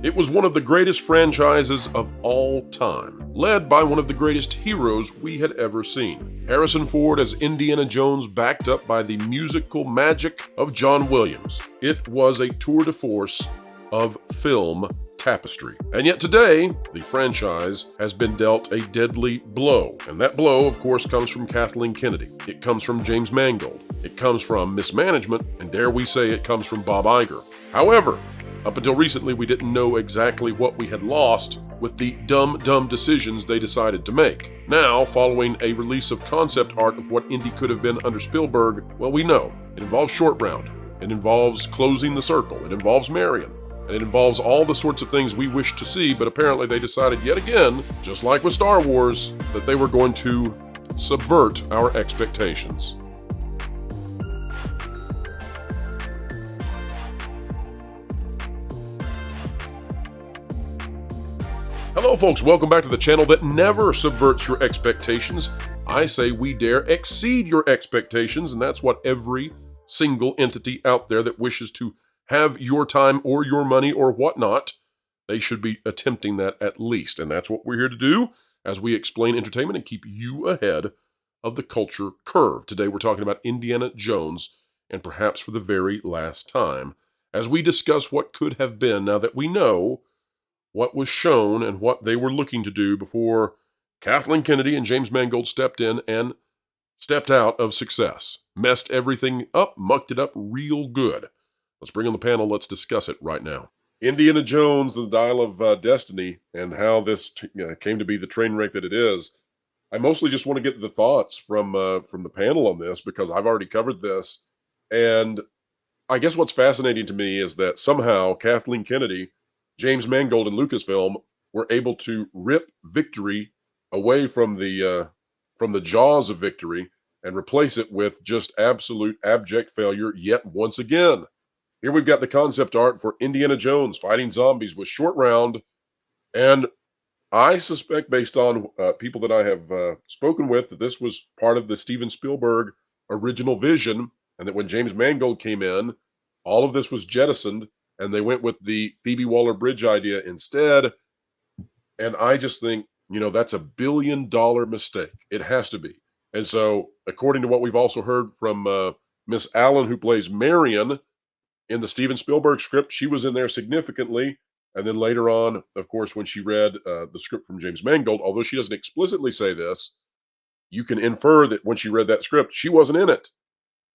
It was one of the greatest franchises of all time, led by one of the greatest heroes we had ever seen. Harrison Ford as Indiana Jones, backed up by the musical magic of John Williams. It was a tour de force of film tapestry. And yet today, the franchise has been dealt a deadly blow. And that blow, of course, comes from Kathleen Kennedy. It comes from James Mangold. It comes from mismanagement, and dare we say it comes from Bob Iger. However, up until recently, we didn't know exactly what we had lost with the dumb decisions they decided to make. Now, following a release of concept art of what Indy could have been under Spielberg, well, we know. It involves Short Round. It involves closing the circle. It involves Marion. And it involves all the sorts of things we wish to see, but apparently they decided yet again, just like with Star Wars, that they were going to subvert our expectations. Hello folks, welcome back to the channel that never subverts your expectations. I say we dare exceed your expectations, and that's what every single entity out there that wishes to have your time or your money or whatnot, they should be attempting that at least. And that's what we're here to do as we explain entertainment and keep you ahead of the culture curve. Today we're talking about Indiana Jones, and perhaps for the very last time, as we discuss what could have been now that we know what was shown and what they were looking to do before Kathleen Kennedy and James Mangold stepped in and stepped out of success. Messed everything up, mucked it up real good. Let's bring on the panel. Let's discuss it right now. Indiana Jones, the Dial of Destiny, and how this came to be the train wreck that it is. I mostly just want to get the thoughts from the panel on this because I've already covered this. And I guess what's fascinating to me is that somehow Kathleen Kennedy, James Mangold, and Lucasfilm were able to rip victory away from the jaws of victory and replace it with just absolute abject failure yet once again. Here we've got the concept art for Indiana Jones fighting zombies with Short Round, and I suspect, based on people that I have spoken with, that this was part of the Steven Spielberg original vision, and that when James Mangold came in, all of this was jettisoned, and they went with the Phoebe Waller-Bridge idea instead. And I just think, that's a $1 billion mistake. It has to be. And so, according to what we've also heard from Miss Allen, who plays Marion in the Steven Spielberg script, she was in there significantly. And then later on, of course, when she read the script from James Mangold, although she doesn't explicitly say this, you can infer that when she read that script, she wasn't in it.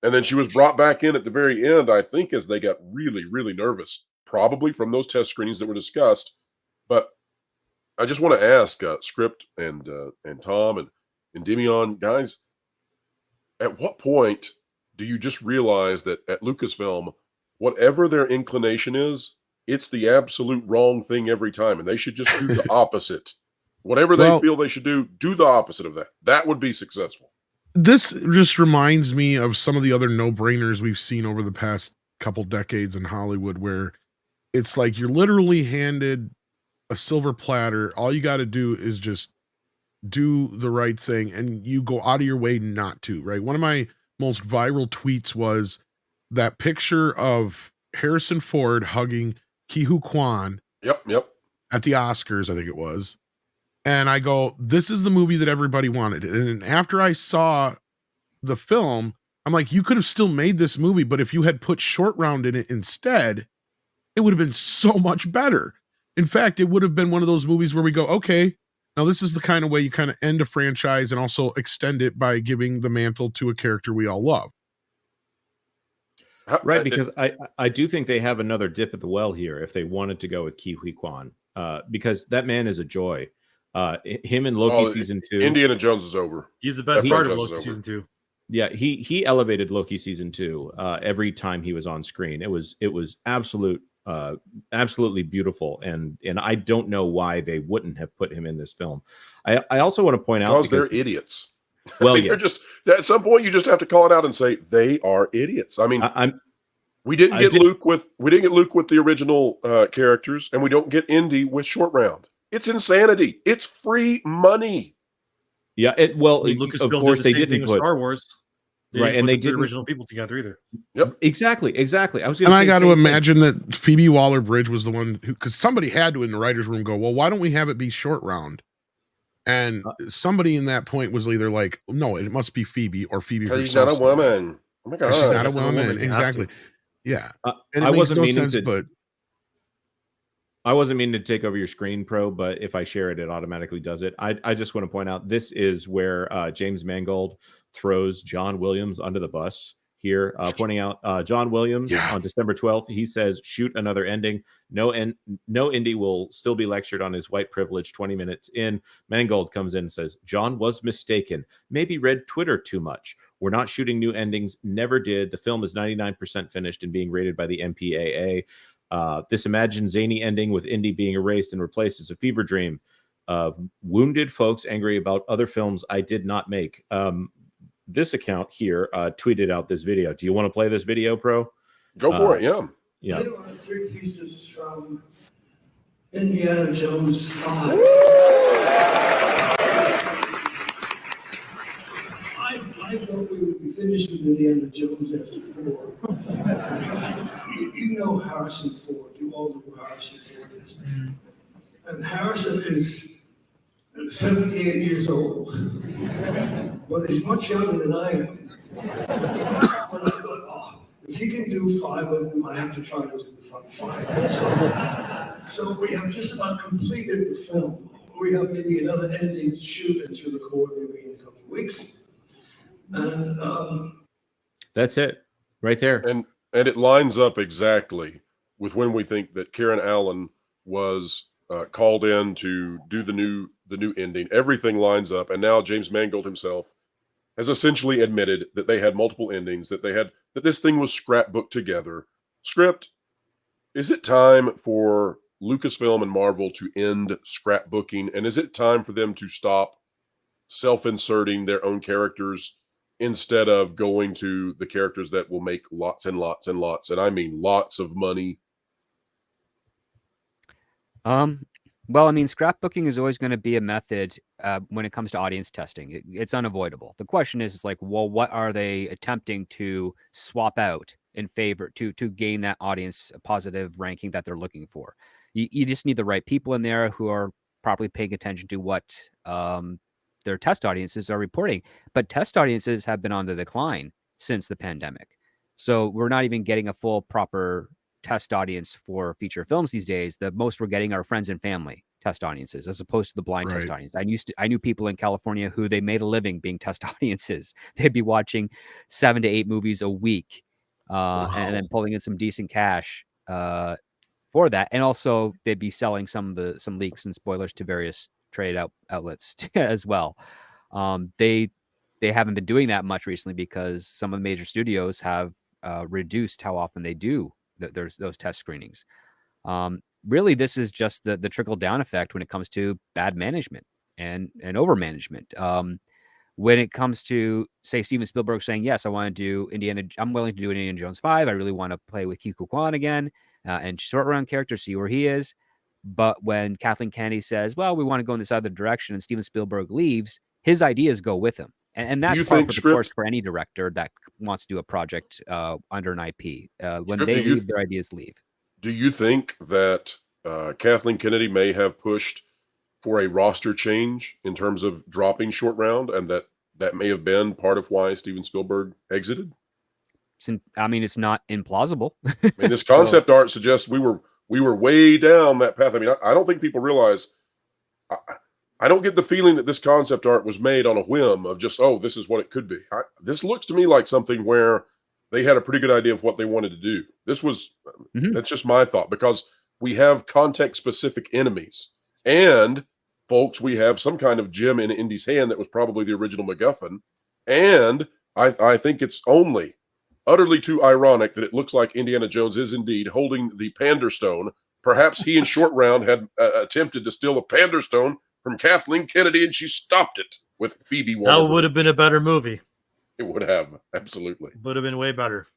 And then she was brought back in at the very end, I think, as they got really, really nervous, probably from those test screenings that were discussed. But I just want to ask Script and Tom and Demion, guys, at what point do you just realize that at Lucasfilm, whatever their inclination is, it's the absolute wrong thing every time, and they should just do the opposite. Whatever they feel they should do the opposite of that. That would be successful. This just reminds me of some of the other no-brainers we've seen over the past couple decades in Hollywood, where it's like you're literally handed a silver platter. All you got to do is just do the right thing, and you go out of your way not to, right? One of my most viral tweets was that picture of Harrison Ford hugging Ke-Huy Quan Yep. at the Oscars, I think it was. And I go, this is the movie that everybody wanted. And after I saw the film, I'm like, you could have still made this movie, but if you had put Short Round in it instead, it would have been so much better. In fact, it would have been one of those movies where we go, okay, now this is the kind of way you kind of end a franchise and also extend it by giving the mantle to a character we all love. Right, because I do think they have another dip at the well here if they wanted to go with Ke-Huy Quan, because that man is a joy. Him in Loki season 2. Indiana Jones is over. He's the best part of Loki season 2. Yeah, he elevated Loki season 2 every time he was on screen. It was absolutely beautiful, and I don't know why they wouldn't have put him in this film. I also want to point out because they're idiots. Well, they're just at some point you just have to call it out and say they are idiots. I mean, we didn't get Luke with the original characters, and we don't get Indy with Short Round. It's insanity. It's free money. Yeah, Lucasfilm of course did the they same thing didn't with put Star Wars. Right, and they put the didn't original people together either. Yep. Exactly. I was and I got to imagine that Phoebe Waller-Bridge was the one who, because somebody had to in the writer's room go, well, why don't we have it be short round? And somebody in that point was either like, no, it must be Phoebe, or Phoebe Because herself. she's not a woman. Oh my god, she's not a She's not a woman. woman, you have Exactly. to. Yeah. And I it makes wasn't no meaning sense, but I wasn't meaning to take over your screen, Pro, but if I share it, it automatically does it. I just want to point out this is where James Mangold throws John Williams under the bus here, pointing out John Williams on December 12th. He says, shoot another ending. No indie will still be lectured on his white privilege 20 minutes in. Mangold comes in and says, John was mistaken. Maybe read Twitter too much. We're not shooting new endings. Never did. The film is 99% finished and being rated by the MPAA. This imagined zany ending with Indy being erased and replaced is a fever dream of wounded folks angry about other films I did not make. This account here tweeted out this video. Do you want to play this video, Pro? Go for it, yeah. Yeah. Here are 3 pieces from Indiana Jones 5. I thought we would be finished with Indiana Jones after 4. You know Harrison Ford. You all know who Harrison Ford is. And Harrison is 78 years old, but he's much younger than I am. But I thought, oh, if he can do 5 of them, I have to try to do the 5. So we have just about completed the film. We have maybe another ending to shoot and to record maybe in a couple of weeks. And that's it, right there. And it lines up exactly with when we think that Karen Allen was called in to do the new ending. Everything lines up, and now James Mangold himself has essentially admitted that they had multiple endings, that this thing was scrapbooked together. Script, is it time for Lucasfilm and Marvel to end scrapbooking, and is it time for them to stop self-inserting their own characters instead of going to the characters that will make lots and lots and lots, and I mean lots of money? Well, I mean, scrapbooking is always going to be a method when it comes to audience testing. It's unavoidable. The question is like, well, what are they attempting to swap out in favor to gain that audience positive ranking that they're looking for? You just need the right people in there who are properly paying attention to what their test audiences are reporting. But test audiences have been on the decline since the pandemic. So we're not even getting a full proper test audience for feature films these days. The most we're getting are friends and family test audiences, as opposed to the blind test audience. I knew people in California who they made a living being test audiences. They'd be watching 7 to 8 movies a week, and then pulling in some decent cash for that. And also they'd be selling some leaks and spoilers to various trade outlets as well. They haven't been doing that much recently because some of the major studios have reduced how often they do there's those test screenings. Really, this is just the trickle down effect when it comes to bad management and over management. When it comes to, say, Steven Spielberg saying, yes, I want to do I'm willing to do Indiana Jones 5. I really want to play with Ke Huy Quan again and short run character, see where he is. But when Kathleen Kennedy says, well, we want to go in this other direction, and Steven Spielberg leaves, his ideas go with him. And that's part of the course for any director that wants to do a project under an IP. When they leave, their ideas leave. Do you think that Kathleen Kennedy may have pushed for a roster change in terms of dropping short round, and that may have been part of why Steven Spielberg exited? I mean, it's not implausible. I mean, this concept art suggests we were way down that path. I mean, I don't think people realize. I don't get the feeling that this concept art was made on a whim of just, oh, this is what it could be. This looks to me like something where they had a pretty good idea of what they wanted to do. This was, that's just my thought, because we have context-specific enemies. And, folks, we have some kind of gem in Indy's hand that was probably the original MacGuffin. And I think it's only utterly too ironic that it looks like Indiana Jones is indeed holding the Pander Stone. Perhaps he in Short Round had attempted to steal a Pander Stone from Kathleen Kennedy, and she stopped it with Phoebe Waller. That would have been a better movie. It would have, absolutely. Would have been way better.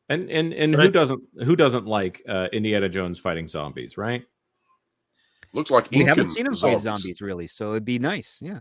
And who doesn't like Indiana Jones fighting zombies, right? Looks like we haven't seen him fight zombies really, so it'd be nice, yeah.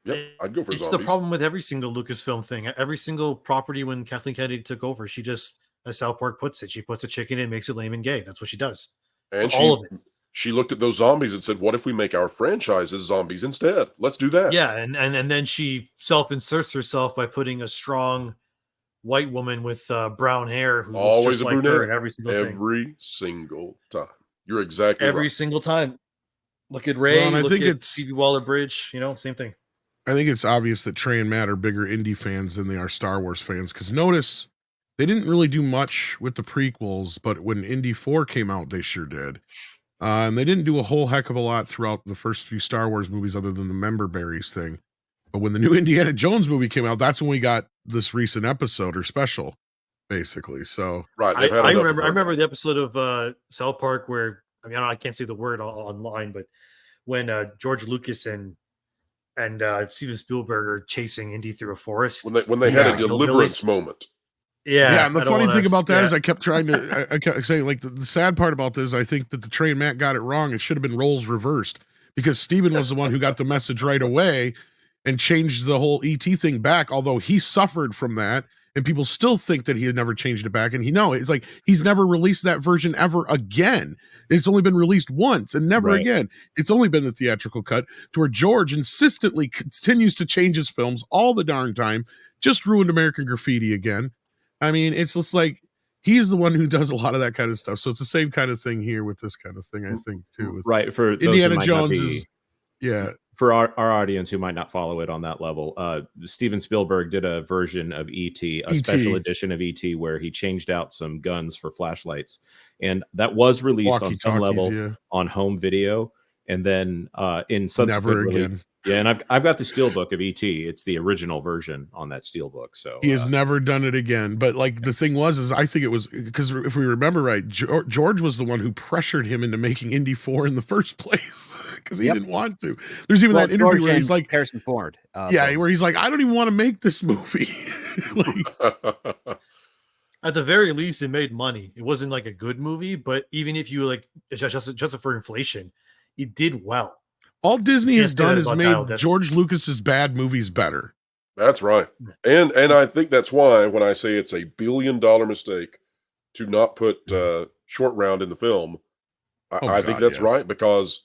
Yep, I'd go for It's the zombies. problem with every single Lucasfilm thing. Every single property when Kathleen Kennedy took over, she just, as South Park puts it, she puts a chicken in, makes it lame and gay. That's what she does to And all of it. she looked at those zombies and said, "What if we make our franchises zombies instead? Let's do that." Yeah, and then she self-inserts herself by putting a strong white woman with brown hair who looks Always just a like her brunette. in every single thing. Every single time. You're exactly Every right. single time. Look at Well, Ray, and I look think at it's Phoebe Waller-Bridge, same thing. I think it's obvious that Trey and Matt are bigger indie fans than they are Star Wars fans. Because notice they didn't really do much with the prequels, but when Indy 4 came out, they sure did. And they didn't do a whole heck of a lot throughout the first few Star Wars movies other than the member berries thing. But when the new Indiana Jones movie came out, that's when we got this recent episode or special, basically. So Right. I, They've had I enough of remember I her remember now. the episode of South Park where I can't say the word online, but when George Lucas and Steven Spielberg are chasing Indy through a forest. When they had a Yeah. deliverance Hillbillies. moment. yeah, and the I don't funny wanna thing about that yeah. is I kept trying to I kept saying, like, the sad part about this, I think that the Trey and Matt got it wrong. It should have been roles reversed, because Steven was the one who got the message right away and changed the whole ET thing back, although he suffered from that, and people still think that he had never changed it back. And it's like he's never released that version ever again. It's only been released once and never Right. again. It's only been the theatrical cut, to where George insistently continues to change his films all the darn time. Just ruined American Graffiti again. I mean, it's just like he's the one who does a lot of that kind of stuff. So it's the same kind of thing here with this kind of thing, I think, too. With Right. For those who Indiana might not Jones be, is, yeah, for our audience who might not follow it on that level, Steven Spielberg did a version of E.T., a E.T. special edition of E.T., where he changed out some guns for flashlights. And that was released on some walkie-talkies, level yeah. on home video. And then in Never subsequent release, again. yeah, and I've got the steelbook of E.T. It's the original version on that steelbook. So He has never done it again. But like the thing is I think it was because if we remember right, George was the one who pressured him into making Indy 4 in the first place, because he Yep. didn't want to. There's even that interview George where he's and like, Harrison Ford. yeah, where he's like, I don't even want to make this movie. Like, At the very least, it made money. It wasn't like a good movie, but even if you just for inflation, it did well. all Disney Can't has say done that is about made Dial of Destiny. George Lucas's bad movies better. That's right. And I think that's why when I say it's a $1 billion mistake to not put Short Round in the film, I think God, that's yes. right, because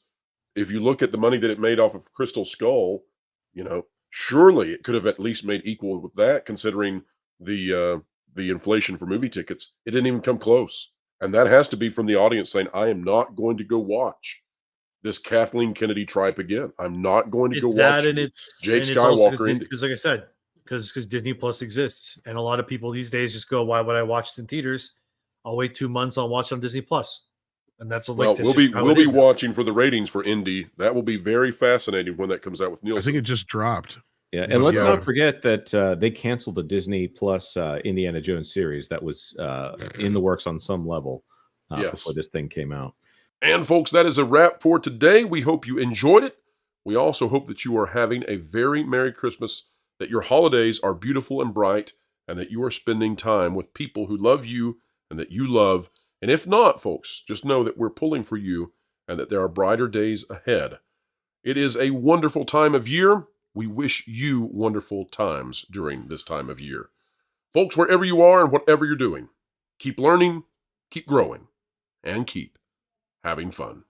if you look at the money that it made off of Crystal Skull, surely it could have at least made equal with that, considering the inflation for movie tickets. It didn't even come close. And that has to be from the audience saying, I am not going to go watch this Kathleen Kennedy tripe again. I'm not going to go It's that, watch and it's Jake and it's also Skywalker. because, like I said, because Disney Plus exists, and a lot of people these days just go, "Why would I watch this in theaters? I'll wait 2 months. I'll watch it on Disney Plus," and that's Well, that's we'll just be how we'll it be is now. watching for the ratings for Indy. That will be very fascinating when that comes out with I Nielsen. think it just dropped. Yeah, and But let's yeah. not forget that they canceled the Disney Plus Indiana Jones series that was in the works on some level Yes. before this thing came out. And folks, that is a wrap for today. We hope you enjoyed it. We also hope that you are having a very Merry Christmas, that your holidays are beautiful and bright, and that you are spending time with people who love you and that you love. And if not, folks, just know that we're pulling for you and that there are brighter days ahead. It is a wonderful time of year. We wish you wonderful times during this time of year. Folks, wherever you are and whatever you're doing, keep learning, keep growing, and keep having fun.